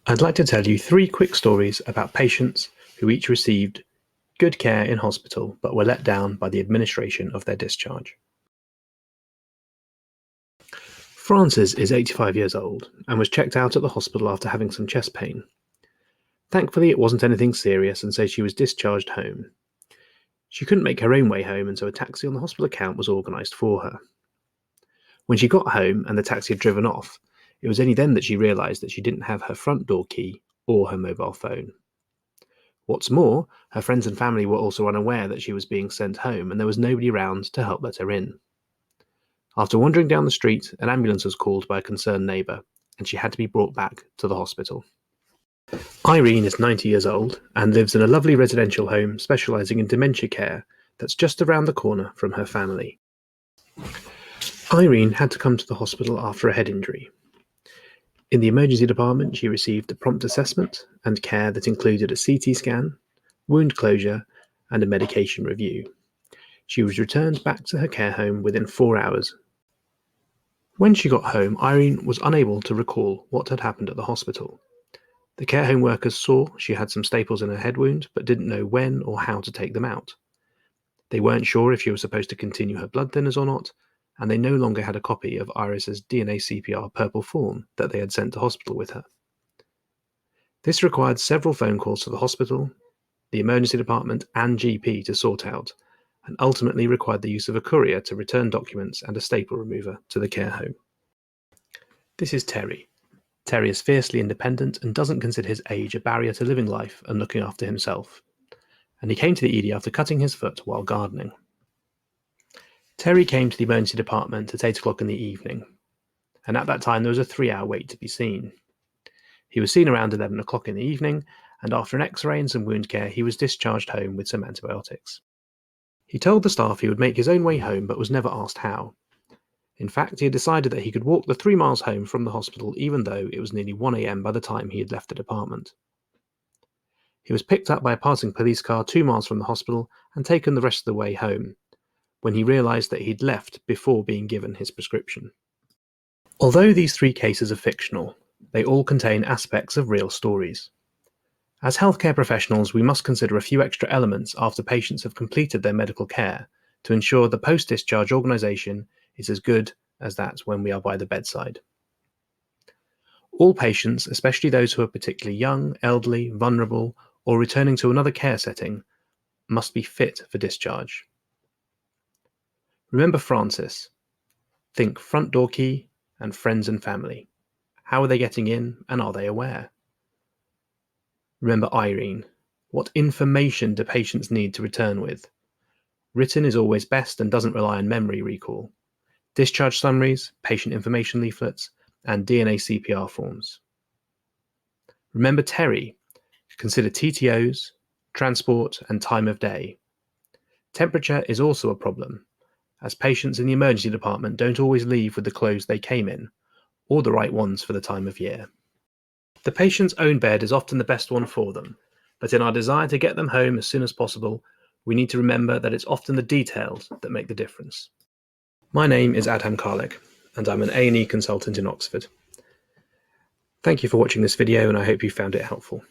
I'd like to tell you 3 quick stories about patients who each received good care in hospital but were let down by the administration of their discharge. Frances is 85 years old and was checked out at the hospital after having some chest pain. Thankfully, it wasn't anything serious, and so she was discharged home. She couldn't make her own way home, and so a taxi on the hospital account was organised for her. When she got home and the taxi had driven off, it was only then that she realised that she didn't have her front door key or her mobile phone. What's more, her friends and family were also unaware that she was being sent home, and there was nobody around to help let her in. After wandering down the street, an ambulance was called by a concerned neighbour, and she had to be brought back to the hospital. Irene is 90 years old and lives in a lovely residential home specialising in dementia care that's just around the corner from her family. Irene had to come to the hospital after a head injury. In the emergency department, she received a prompt assessment and care that included a CT scan, wound closure, and a medication review. She was returned back to her care home within 4 hours. When she got home, Irene was unable to recall what had happened at the hospital. The care home workers saw she had some staples in her head wound, but didn't know when or how to take them out. They weren't sure if she was supposed to continue her blood thinners or not, and they no longer had a copy of Iris's DNA CPR purple form that they had sent to hospital with her. This required several phone calls to the hospital, the emergency department, and GP to sort out, and ultimately required the use of a courier to return documents and a staple remover to the care home. This is Terry. Terry is fiercely independent and doesn't consider his age a barrier to living life and looking after himself, and he came to the ED after cutting his foot while gardening. Terry came to the emergency department at 8 o'clock in the evening, and at that time there was a 3-hour wait to be seen. He was seen around 11 o'clock in the evening, and after an x-ray and some wound care, he was discharged home with some antibiotics. He told the staff he would make his own way home, but was never asked how. In fact, he had decided that he could walk the 3 miles home from the hospital even though it was nearly 1 a.m. by the time he had left the department. He was picked up by a passing police car 2 miles from the hospital and taken the rest of the way home, when he realised that he'd left before being given his prescription. Although these 3 cases are fictional, they all contain aspects of real stories. As healthcare professionals, we must consider a few extra elements after patients have completed their medical care to ensure the post-discharge organisation is as good as that when we are by the bedside. All patients, especially those who are particularly young, elderly, vulnerable, or returning to another care setting, must be fit for discharge. Remember Frances. Think front door key and friends and family. How are they getting in, and are they aware? Remember Irene. What information do patients need to return with? Written is always best and doesn't rely on memory recall. Discharge summaries, patient information leaflets, and DNA CPR forms. Remember Terry. Consider TTOs, transport, and time of day. Temperature is also a problem, as patients in the emergency department don't always leave with the clothes they came in, or the right ones for the time of year. The patient's own bed is often the best one for them, but in our desire to get them home as soon as possible, we need to remember that it's often the details that make the difference. My name is Adham Karlik, and I'm an A&E consultant in Oxford. Thank you for watching this video, and I hope you found it helpful.